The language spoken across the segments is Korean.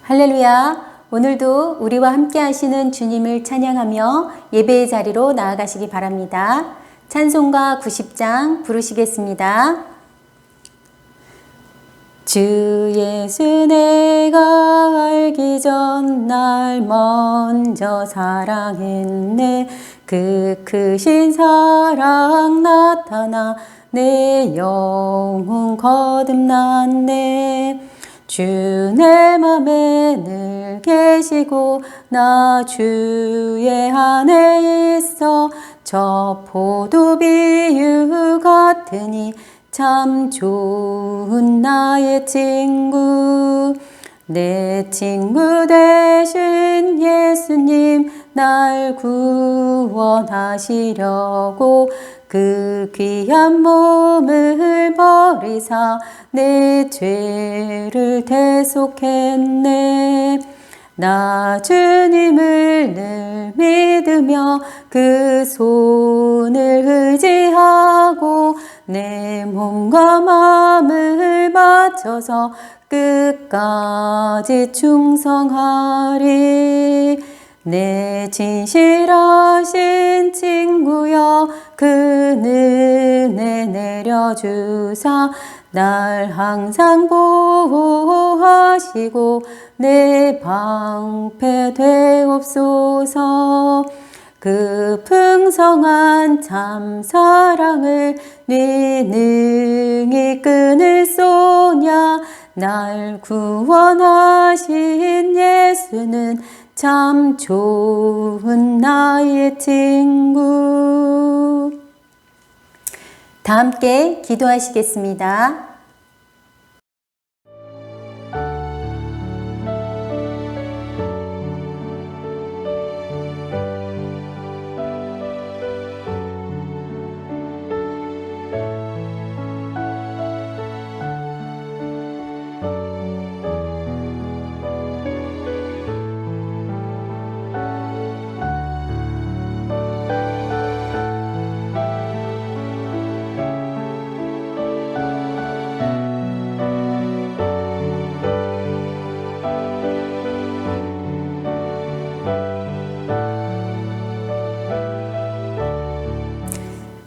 할렐루야! 오늘도 우리와 함께 하시는 주님을 찬양하며 예배의 자리로 나아가시기 바랍니다. 찬송가 90장 부르시겠습니다. 주 예수 내가 알기 전 날 먼저 사랑했네. 그 크신 사랑 나타나 내 영혼 거듭났네. 주 내 맘에 늘 계시고 나 주의 안에 있어. 저 포도비유 같으니 참 좋은 나의 친구. 내 친구 되신 예수님 날 구원하시려고 그 귀한 몸을 버리사 내 죄를 대속했네. 나 주님을 늘 믿으며 그 손을 의지하고 내 몸과 마음을 바쳐서 끝까지 충성하리. 내 진실하신 친구여 그 은혜 내려주사 날 항상 보호하시고 내 방패 되옵소서. 그 풍성한 참 사랑을 네 능히 끊을 소냐. 날 구원하신 예수는 참 좋은 나의 친구. 다 함께 기도하시겠습니다.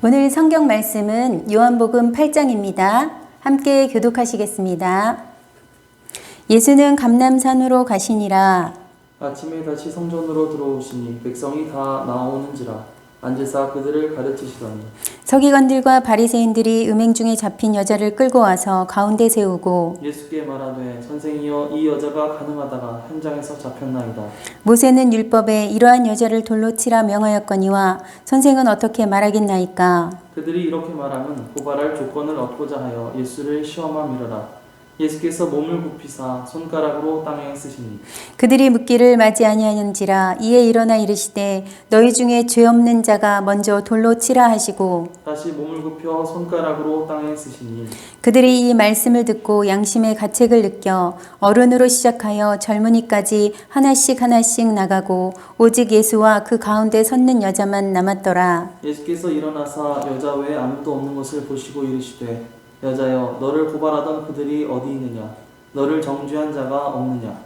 오늘 성경 말씀은 요한복음 8장입니다. 함께 교독하시겠습니다. 예수는 감람산으로 가시니라. 아침에 다시 성전으로 들어오시니 백성이 다 나오는지라 앉으사 그들을 가르치시더니 서기관들과 바리새인들이 음행 중에 잡힌 여자를 끌고 와서 가운데 세우고 예수께 말하되 선생이여 이 여자가 가늠하다가 현장에서 잡혔나이다. 모세는 율법에 이러한 여자를 돌로 치라 명하였거니와 선생은 어떻게 말하겠나이까. 그들이 이렇게 말하면 고발할 조건을 얻고자 하여 예수를 시험함이러라. 예수께서 몸을 굽히사 손가락으로 땅에 쓰시니 그들이 묻기를 맞이 아니하는지라. 이에 일어나 이르시되 너희 중에 죄 없는 자가 먼저 돌로 치라 하시고 다시 몸을 굽혀 손가락으로 땅에 쓰시니 그들이 이 말씀을 듣고 양심의 가책을 느껴 어른으로 시작하여 젊은이까지 하나씩 하나씩 나가고 오직 예수와 그 가운데 섰는 여자만 남았더라. 예수께서 일어나사 여자 외에 아무도 없는 것을 보시고 이르시되 여자여 너를 고발하던 그들이 어디 있느냐. 너를 정죄한 자가 없느냐.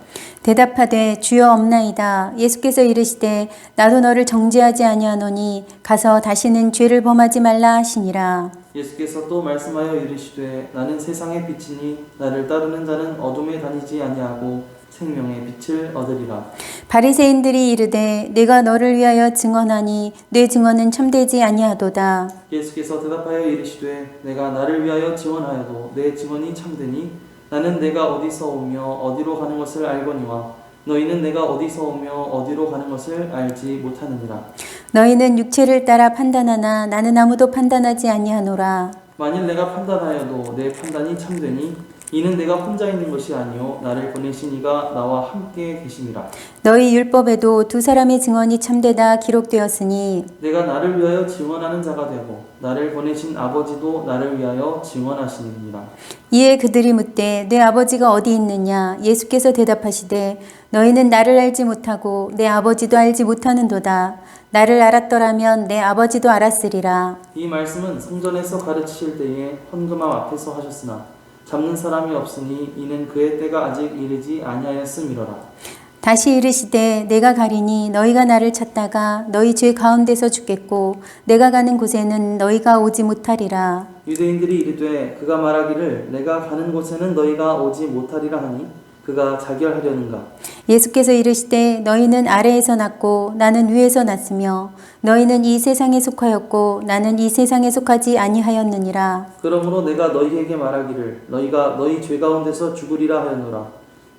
대답하되 주여 없나이다. 예수께서 이르시되 나도 너를 정죄하지 아니하노니 가서 다시는 죄를 범하지 말라 하시니라. 예수께서 또 말씀하여 이르시되 나는 세상의 빛이니 나를 따르는 자는 어둠에 다니지 아니하고 생명의 빛을 얻으리라. 바리새인들이 이르되 내가 너를 위하여 증언하니 내 증언은 참되지 아니하도다. 예수께서 대답하여 이르시되 내가 나를 위하여 증언하여도 내 증언이 참되니 나는 내가 어디서 오며 어디로 가는 것을 알거니와 너희는 내가 어디서 오며 어디로 가는 것을 알지 못하느니라. 너희는 육체를 따라 판단하나 나는 아무도 판단하지 아니하노라. 만일 내가 판단하여도 내 판단이 참되니 이는 내가 혼자 있는 것이 아니요 나를 보내신 이가 나와 함께 계심이라. 너희 율법에도 두 사람의 증언이 참되다 기록되었으니 내가 나를 위하여 증언하는 자가 되고 나를 보내신 아버지도 나를 위하여 증언하시느니라. 이에 그들이 묻되 내 아버지가 어디 있느냐. 예수께서 대답하시되 너희는 나를 알지 못하고 내 아버지도 알지 못하는도다. 나를 알았더라면 내 아버지도 알았으리라. 이 말씀은 성전에서 가르치실 때에 헌금함 앞에서 하셨으나 잡는 사람이 없으니 이는 그의 때가 아직 이르지 아니하였음이로라. 다시 이르시되 내가 가리니 너희가 나를 찾다가 너희 죄 가운데서 죽겠고 내가 가는 곳에는 너희가 오지 못하리라. 유대인들이 이르되 그가 말하기를 내가 가는 곳에는 너희가 오지 못하리라 하니 그가 자결하려는가? 예수께서 이르시되 너희는 아래에서 났고 나는 위에서 났으며 너희는 이 세상에 속하였고 나는 이 세상에 속하지 아니하였느니라. 그러므로 내가 너희에게 말하기를 너희가 너희 죄 가운데서 죽으리라 하였노라.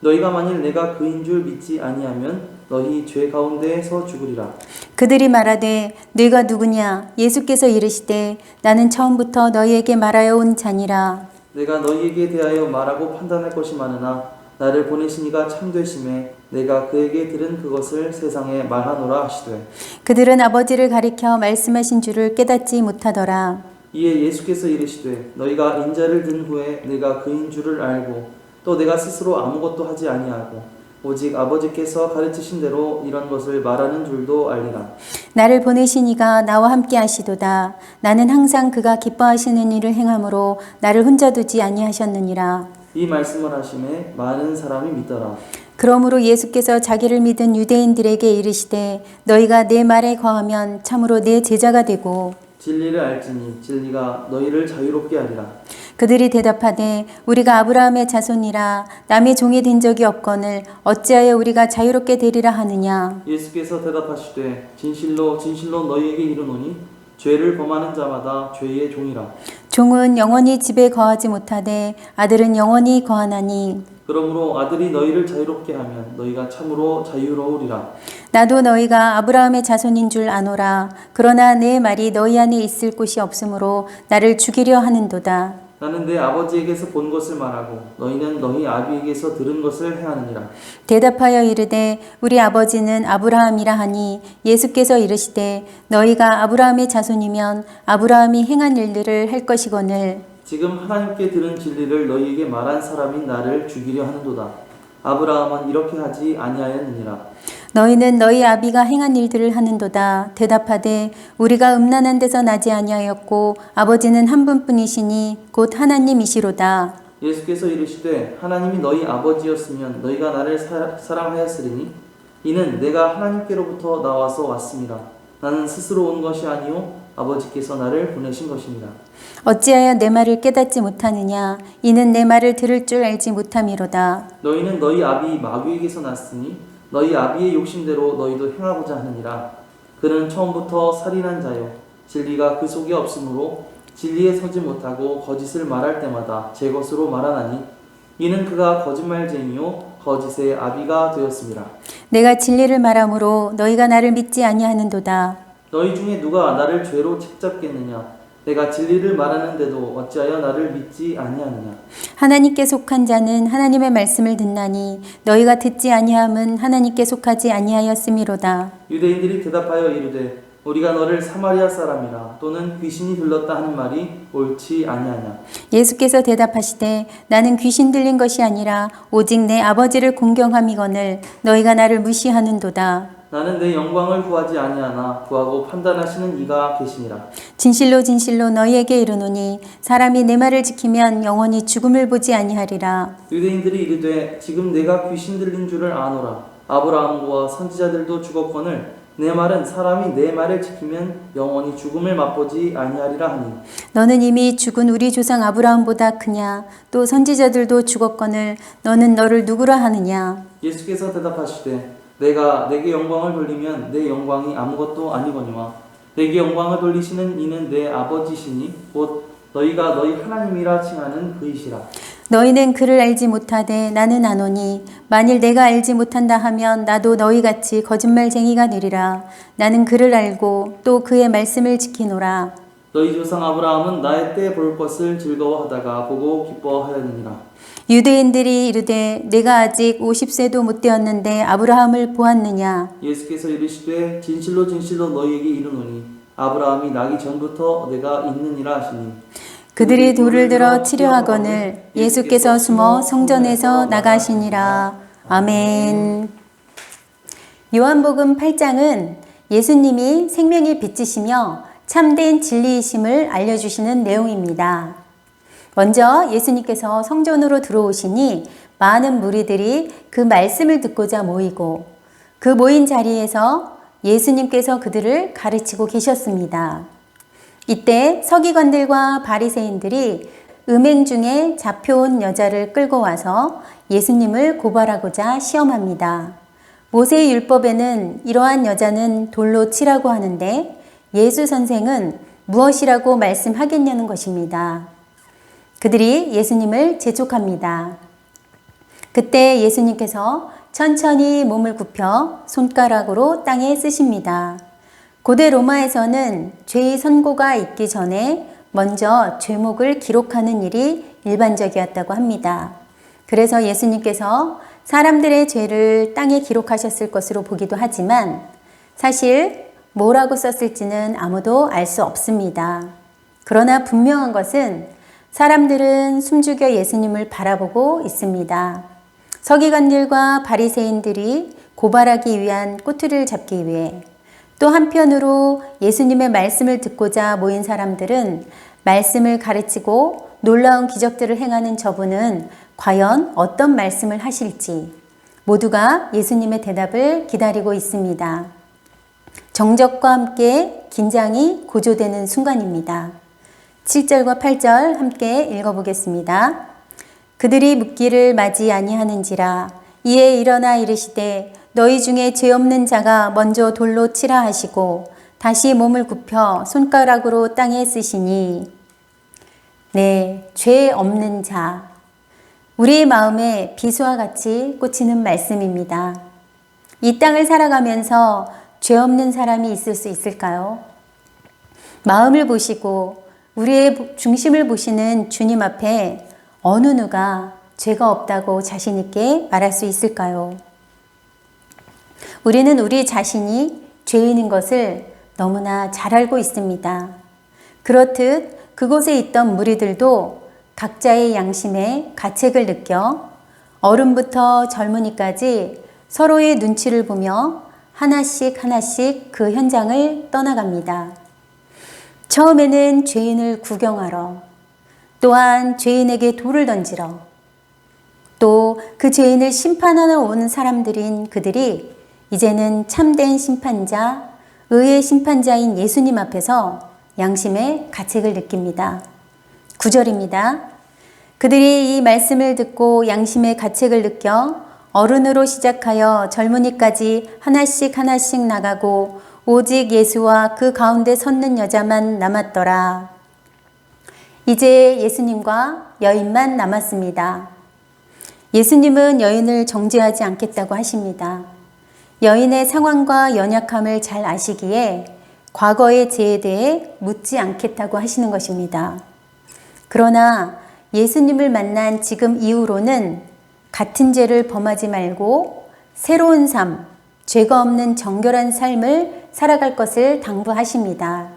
너희가 만일 내가 그인 줄 믿지 아니하면 너희 죄 가운데에서 죽으리라. 그들이 말하되 너희가 누구냐? 예수께서 이르시되 나는 처음부터 너희에게 말하여 온 자니라. 내가 너희에게 대하여 말하고 판단할 것이 많으나 나를 보내신 이가 참되심에 내가 그에게 들은 그것을 세상에 말하노라 하시되 그들은 아버지를 가리켜 말씀하신 줄을 깨닫지 못하더라. 이에 예수께서 이르시되 너희가 인자를 든 후에 내가 그인 줄을 알고 또 내가 스스로 아무것도 하지 아니하고 오직 아버지께서 가르치신 대로 이런 것을 말하는 줄도 알리라. 나를 보내신 이가 나와 함께 하시도다. 나는 항상 그가 기뻐하시는 일을 행함으로 나를 혼자 두지 아니하셨느니라. 이 말씀을 하심에 많은 사람이 믿더라. 그러므로 예수께서 자기를 믿은 유대인들에게 이르시되 너희가 내 말에 거하면 참으로 내 제자가 되고 진리를 알지니 진리가 너희를 자유롭게 하리라. 그들이 대답하되 우리가 아브라함의 자손이라 남의 종이 된 적이 없거늘 어찌하여 우리가 자유롭게 되리라 하느냐. 예수께서 대답하시되 진실로 진실로 너희에게 이르노니 죄를 범하는 자마다 죄의 종이라. 종은 영원히 집에 거하지 못하되 아들은 영원히 거하나니 그러므로 아들이 너희를 자유롭게 하면 너희가 참으로 자유로우리라. 나도 너희가 아브라함의 자손인 줄 아노라. 그러나 내 말이 너희 안에 있을 곳이 없으므로 나를 죽이려 하는도다. 나는 내 아버지에게서 본 것을 말하고 너희는 너희 아비에게서 들은 것을 행하느니라. 대답하여 이르되 우리 아버지는 아브라함이라 하니 예수께서 이르시되 너희가 아브라함의 자손이면 아브라함이 행한 일들을 할 것이거늘 지금 하나님께 들은 진리를 너희에게 말한 사람이 나를 죽이려 하는도다. 아브라함은 이렇게 하지 아니하였느니라. 너희는 너희 아비가 행한 일들을 하는도다. 대답하되 우리가 음란한 데서 나지 아니하였고 아버지는 한 분뿐이시니 곧 하나님이시로다. 예수께서 이르시되 하나님이 너희 아버지였으면 너희가 나를 사랑하였으리니 이는 내가 하나님께로부터 나와서 왔습니다. 나는 스스로 온 것이 아니요 아버지께서 나를 보내신 것입니다. 어찌하여 내 말을 깨닫지 못하느냐? 이는 내 말을 들을 줄 알지 못함이로다. 너희는 너희 아비 마귀에게서 났으니 너희 아비의 욕심대로 너희도 행하고자 하느니라. 그는 처음부터 살인한 자요 진리가 그 속에 없으므로 진리에 서지 못하고 거짓을 말할 때마다 제 것으로 말하나니 이는 그가 거짓말쟁이요 거짓의 아비가 되었습니다. 내가 진리를 말하므로 너희가 나를 믿지 아니하는도다. 너희 중에 누가 나를 죄로 책잡겠느냐? 내가 진리를 말하는데도 어찌하여 나를 믿지 아니하느냐? 하나님께 속한 자는 하나님의 말씀을 듣나니 너희가 듣지 아니함은 하나님께 속하지 아니하였음이로다. 유대인들이 대답하여 이르되 우리가 너를 사마리아 사람이라 또는 귀신이 들렀다 하는 말이 옳지 아니하냐? 예수께서 대답하시되 나는 귀신 들린 것이 아니라 오직 내 아버지를 공경함이거늘 너희가 나를 무시하는도다. 나는 내 영광을 구하지 아니하나 구하고 판단하시는 이가 계시니라. 진실로 진실로 너희에게 이르노니 사람이 내 말을 지키면 영원히 죽음을 보지 아니하리라. 유대인들이 이르되 지금 내가 귀신 들린 줄을 아노라. 아브라함과 선지자들도 죽었거늘 내 말은 사람이 내 말을 지키면 영원히 죽음을 맛보지 아니하리라 하니 너는 이미 죽은 우리 조상 아브라함보다 크냐? 또 선지자들도 죽었거늘 너는 너를 누구라 하느냐? 예수께서 대답하시되 내가 내게 영광을 돌리면 내 영광이 아무것도 아니거니와 내게 영광을 돌리시는 이는 내 아버지시니 곧 너희가 너희 하나님이라 칭하는 그이시라. 너희는 그를 알지 못하되 나는 아노니 만일 내가 알지 못한다 하면 나도 너희같이 거짓말쟁이가 되리라. 나는 그를 알고 또 그의 말씀을 지키노라. 너희 조상 아브라함은 나의 때 볼 것을 즐거워하다가 보고 기뻐하였느니라. 유대인들이 이르되 내가 아직 50세도 못 되었는데 아브라함을 보았느냐? 예수께서 이르시되 진실로 진실로 너희에게 이르노니 아브라함이 나기 전부터 내가 있느니라 하시니 그들이 돌을 들어 치려 하거늘 예수께서 숨어 성전에서 나가시니라. 아멘. 요한복음 8장은 예수님이 생명의 빛이시며 참된 진리이심을 알려주시는 내용입니다. 먼저 예수님께서 성전으로 들어오시니 많은 무리들이 그 말씀을 듣고자 모이고 그 모인 자리에서 예수님께서 그들을 가르치고 계셨습니다. 이때 서기관들과 바리새인들이 음행 중에 잡혀온 여자를 끌고 와서 예수님을 고발하고자 시험합니다. 모세의 율법에는 이러한 여자는 돌로 치라고 하는데 예수 선생은 무엇이라고 말씀하겠냐는 것입니다. 그들이 예수님을 재촉합니다. 그때 예수님께서 천천히 몸을 굽혀 손가락으로 땅에 쓰십니다. 고대 로마에서는 죄의 선고가 있기 전에 먼저 죄목을 기록하는 일이 일반적이었다고 합니다. 그래서 예수님께서 사람들의 죄를 땅에 기록하셨을 것으로 보기도 하지만 사실 뭐라고 썼을지는 아무도 알 수 없습니다. 그러나 분명한 것은 사람들은 숨죽여 예수님을 바라보고 있습니다. 서기관들과 바리새인들이 고발하기 위한 꼬투리를 잡기 위해 또 한편으로 예수님의 말씀을 듣고자 모인 사람들은 말씀을 가르치고 놀라운 기적들을 행하는 저분은 과연 어떤 말씀을 하실지 모두가 예수님의 대답을 기다리고 있습니다. 정적과 함께 긴장이 고조되는 순간입니다. 7절과 8절 함께 읽어보겠습니다. 그들이 묻기를 맞이 아니하는지라 이에 일어나 이르시되 너희 중에 죄 없는 자가 먼저 돌로 치라 하시고 다시 몸을 굽혀 손가락으로 땅에 쓰시니 네, 죄 없는 자. 우리의 마음에 비수와 같이 꽂히는 말씀입니다. 이 땅을 살아가면서 죄 없는 사람이 있을 수 있을까요? 마음을 보시고 우리의 중심을 보시는 주님 앞에 어느 누가 죄가 없다고 자신 있게 말할 수 있을까요? 우리는 우리 자신이 죄인인 것을 너무나 잘 알고 있습니다. 그렇듯 그곳에 있던 무리들도 각자의 양심에 가책을 느껴 어른부터 젊은이까지 서로의 눈치를 보며 하나씩 그 현장을 떠나갑니다. 처음에는 죄인을 구경하러, 또한 죄인에게 돌을 던지러, 또 그 죄인을 심판하러 온 사람들인 그들이 이제는 참된 심판자, 의의 심판자인 예수님 앞에서 양심의 가책을 느낍니다. 9절입니다. 그들이 이 말씀을 듣고 양심의 가책을 느껴 어른으로 시작하여 젊은이까지 하나씩 나가고 오직 예수와 그 가운데 섰는 여자만 남았더라. 이제 예수님과 여인만 남았습니다. 예수님은 여인을 정죄하지 않겠다고 하십니다. 여인의 상황과 연약함을 잘 아시기에 과거의 죄에 대해 묻지 않겠다고 하시는 것입니다. 그러나 예수님을 만난 지금 이후로는 같은 죄를 범하지 말고 새로운 삶, 죄가 없는 정결한 삶을 살아갈 것을 당부하십니다.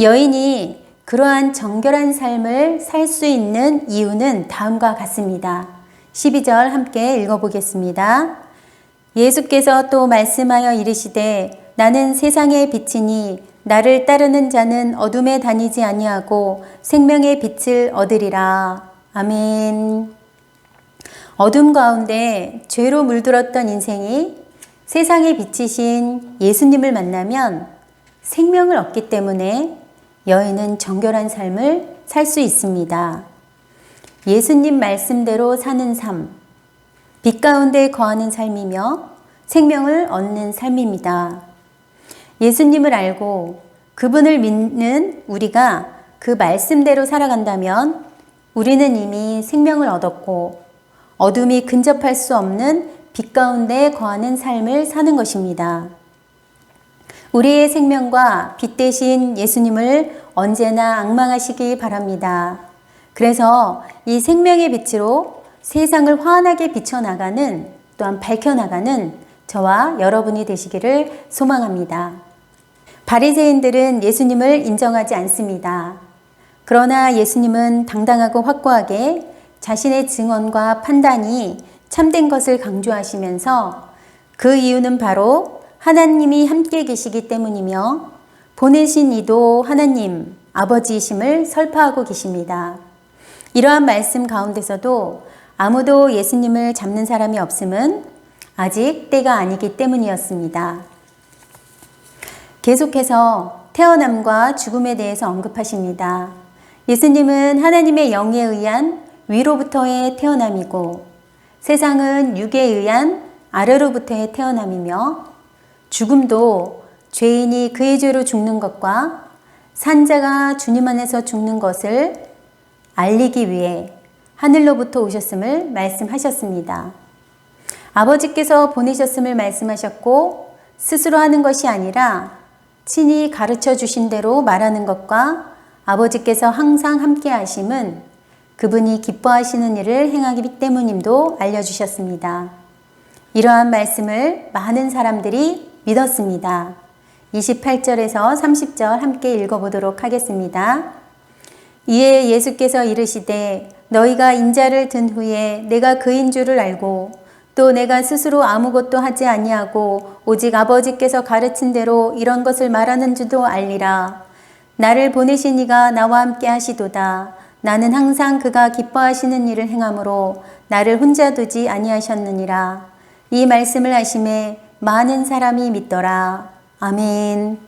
여인이 그러한 정결한 삶을 살 수 있는 이유는 다음과 같습니다. 12절 함께 읽어보겠습니다. 예수께서 또 말씀하여 이르시되 나는 세상의 빛이니 나를 따르는 자는 어둠에 다니지 아니하고 생명의 빛을 얻으리라. 아멘. 어둠 가운데 죄로 물들었던 인생이 세상의 빛이신 예수님을 만나면 생명을 얻기 때문에 여인은 정결한 삶을 살 수 있습니다. 예수님 말씀대로 사는 삶, 빛 가운데 거하는 삶이며 생명을 얻는 삶입니다. 예수님을 알고 그분을 믿는 우리가 그 말씀대로 살아간다면 우리는 이미 생명을 얻었고 어둠이 근접할 수 없는 빛 가운데 거하는 삶을 사는 것입니다. 우리의 생명과 빛 대신 예수님을 언제나 앙망하시기 바랍니다. 그래서 이 생명의 빛으로 세상을 환하게 비춰나가는 또한 밝혀나가는 저와 여러분이 되시기를 소망합니다. 바리새인들은 예수님을 인정하지 않습니다. 그러나 예수님은 당당하고 확고하게 자신의 증언과 판단이 참된 것을 강조하시면서 그 이유는 바로 하나님이 함께 계시기 때문이며 보내신 이도 하나님, 아버지이심을 설파하고 계십니다. 이러한 말씀 가운데서도 아무도 예수님을 잡는 사람이 없음은 아직 때가 아니기 때문이었습니다. 계속해서 태어남과 죽음에 대해서 언급하십니다. 예수님은 하나님의 영에 의한 위로부터의 태어남이고 세상은 육에 의한 아래로부터의 태어남이며 죽음도 죄인이 그의 죄로 죽는 것과 산자가 주님 안에서 죽는 것을 알리기 위해 하늘로부터 오셨음을 말씀하셨습니다. 아버지께서 보내셨음을 말씀하셨고 스스로 하는 것이 아니라 친히 가르쳐 주신 대로 말하는 것과 아버지께서 항상 함께 하심은 그분이 기뻐하시는 일을 행하기 때문임도 알려주셨습니다. 이러한 말씀을 많은 사람들이 믿었습니다. 28절에서 30절 함께 읽어보도록 하겠습니다. 이에 예수께서 이르시되 너희가 인자를 든 후에 내가 그인 줄을 알고 또 내가 스스로 아무것도 하지 아니하고 오직 아버지께서 가르친 대로 이런 것을 말하는 줄도 알리라. 나를 보내신 이가 나와 함께 하시도다. 나는 항상 그가 기뻐하시는 일을 행함으로 나를 혼자 두지 아니하셨느니라. 이 말씀을 하심에 많은 사람이 믿더라. 아멘.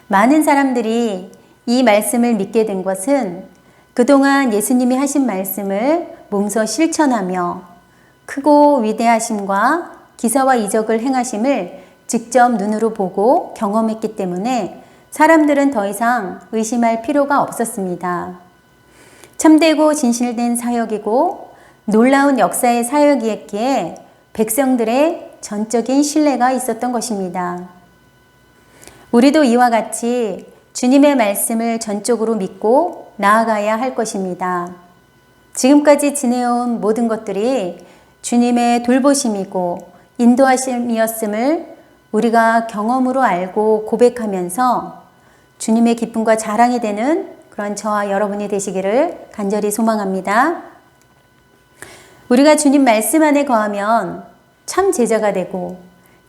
많은 사람들이 이 말씀을 믿게 된 것은 그동안 예수님이 하신 말씀을 몸소 실천하며 크고 위대하심과 기사와 이적을 행하심을 직접 눈으로 보고 경험했기 때문에 사람들은 더 이상 의심할 필요가 없었습니다. 참되고 진실된 사역이고 놀라운 역사의 사역이었기에 백성들의 전적인 신뢰가 있었던 것입니다. 우리도 이와 같이 주님의 말씀을 전적으로 믿고 나아가야 할 것입니다. 지금까지 지내온 모든 것들이 주님의 돌보심이고 인도하심이었음을 우리가 경험으로 알고 고백하면서 주님의 기쁨과 자랑이 되는 그런 저와 여러분이 되시기를 간절히 소망합니다. 우리가 주님 말씀 안에 거하면 참 제자가 되고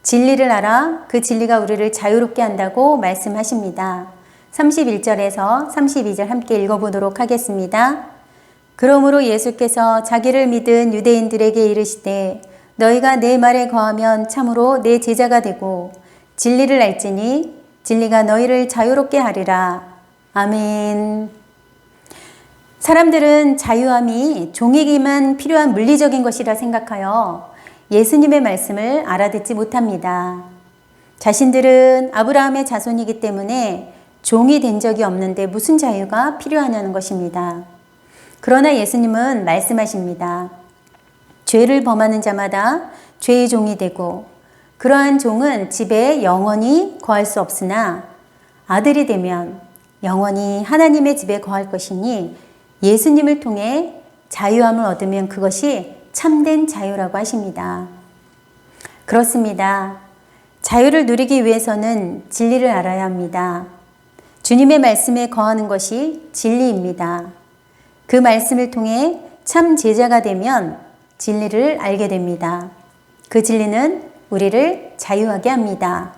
진리를 알아 그 진리가 우리를 자유롭게 한다고 말씀하십니다. 31절에서 32절 함께 읽어보도록 하겠습니다. 그러므로 예수께서 자기를 믿은 유대인들에게 이르시되 너희가 내 말에 거하면 참으로 내 제자가 되고 진리를 알지니 진리가 너희를 자유롭게 하리라. 아멘. 사람들은 자유함이 종에게만 필요한 물리적인 것이라 생각하여 예수님의 말씀을 알아듣지 못합니다. 자신들은 아브라함의 자손이기 때문에 종이 된 적이 없는데 무슨 자유가 필요하냐는 것입니다. 그러나 예수님은 말씀하십니다. 죄를 범하는 자마다 죄의 종이 되고 그러한 종은 집에 영원히 거할 수 없으나 아들이 되면 영원히 하나님의 집에 거할 것이니 예수님을 통해 자유함을 얻으면 그것이 참된 자유라고 하십니다. 그렇습니다. 자유를 누리기 위해서는 진리를 알아야 합니다. 주님의 말씀에 거하는 것이 진리입니다. 그 말씀을 통해 참 제자가 되면 진리를 알게 됩니다. 그 진리는 우리를 자유하게 합니다.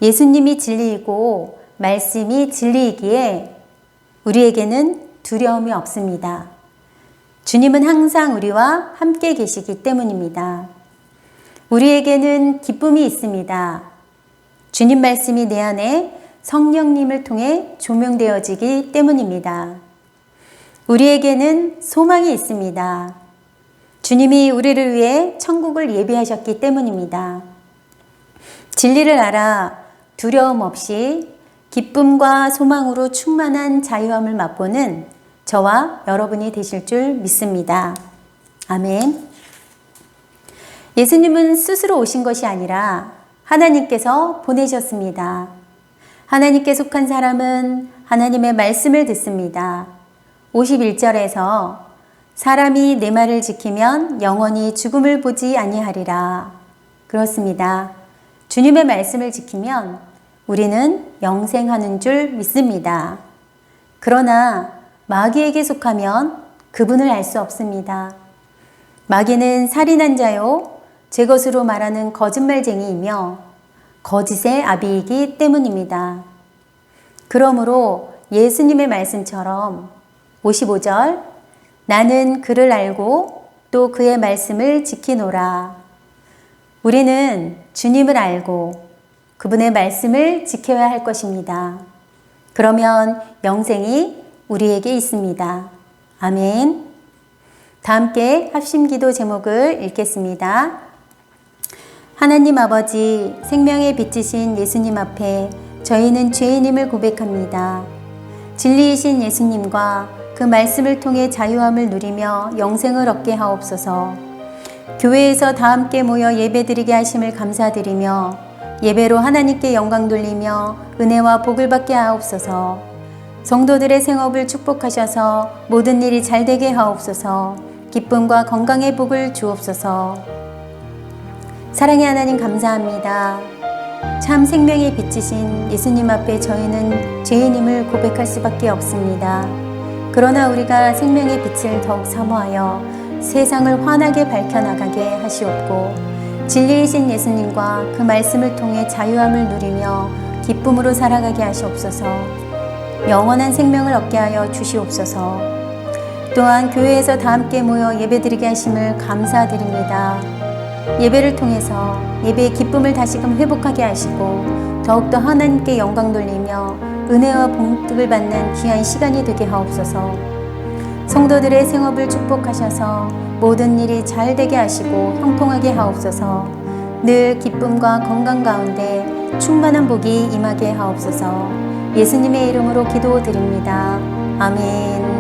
예수님이 진리이고 말씀이 진리이기에 우리에게는 두려움이 없습니다. 주님은 항상 우리와 함께 계시기 때문입니다. 우리에게는 기쁨이 있습니다. 주님 말씀이 내 안에 성령님을 통해 조명되어지기 때문입니다. 우리에게는 소망이 있습니다. 주님이 우리를 위해 천국을 예비하셨기 때문입니다. 진리를 알아 두려움 없이 기쁨과 소망으로 충만한 자유함을 맛보는 저와 여러분이 되실 줄 믿습니다. 아멘. 예수님은 스스로 오신 것이 아니라 하나님께서 보내셨습니다. 하나님께 속한 사람은 하나님의 말씀을 듣습니다. 51절에서 사람이 내 말을 지키면 영원히 죽음을 보지 아니하리라. 그렇습니다. 주님의 말씀을 지키면 우리는 영생하는 줄 믿습니다. 그러나 마귀에게 속하면 그분을 알 수 없습니다. 마귀는 살인한 자요, 제 것으로 말하는 거짓말쟁이이며 거짓의 아비이기 때문입니다. 그러므로 예수님의 말씀처럼 55절 나는 그를 알고 또 그의 말씀을 지키노라. 우리는 주님을 알고 그분의 말씀을 지켜야 할 것입니다. 그러면 영생이 우리에게 있습니다. 아멘. 다 함께 합심기도 제목을 읽겠습니다. 하나님 아버지, 생명의 빛이신 예수님 앞에 저희는 죄인임을 고백합니다. 진리이신 예수님과 그 말씀을 통해 자유함을 누리며 영생을 얻게 하옵소서. 교회에서 다 함께 모여 예배드리게 하심을 감사드리며 예배로 하나님께 영광 돌리며 은혜와 복을 받게 하옵소서. 성도들의 생업을 축복하셔서 모든 일이 잘되게 하옵소서. 기쁨과 건강의 복을 주옵소서. 사랑의 하나님 감사합니다. 참 생명의 빛이신 예수님 앞에 저희는 죄인임을 고백할 수밖에 없습니다. 그러나 우리가 생명의 빛을 더욱 사모하여 세상을 환하게 밝혀나가게 하시옵고 진리이신 예수님과 그 말씀을 통해 자유함을 누리며 기쁨으로 살아가게 하시옵소서. 영원한 생명을 얻게 하여 주시옵소서. 또한 교회에서 다 함께 모여 예배드리게 하심을 감사드립니다. 예배를 통해서 예배의 기쁨을 다시금 회복하게 하시고 더욱더 하나님께 영광 돌리며 은혜와 복을 받는 귀한 시간이 되게 하옵소서. 성도들의 생업을 축복하셔서 모든 일이 잘 되게 하시고 형통하게 하옵소서. 늘 기쁨과 건강 가운데 충만한 복이 임하게 하옵소서. 예수님의 이름으로 기도드립니다. 아멘.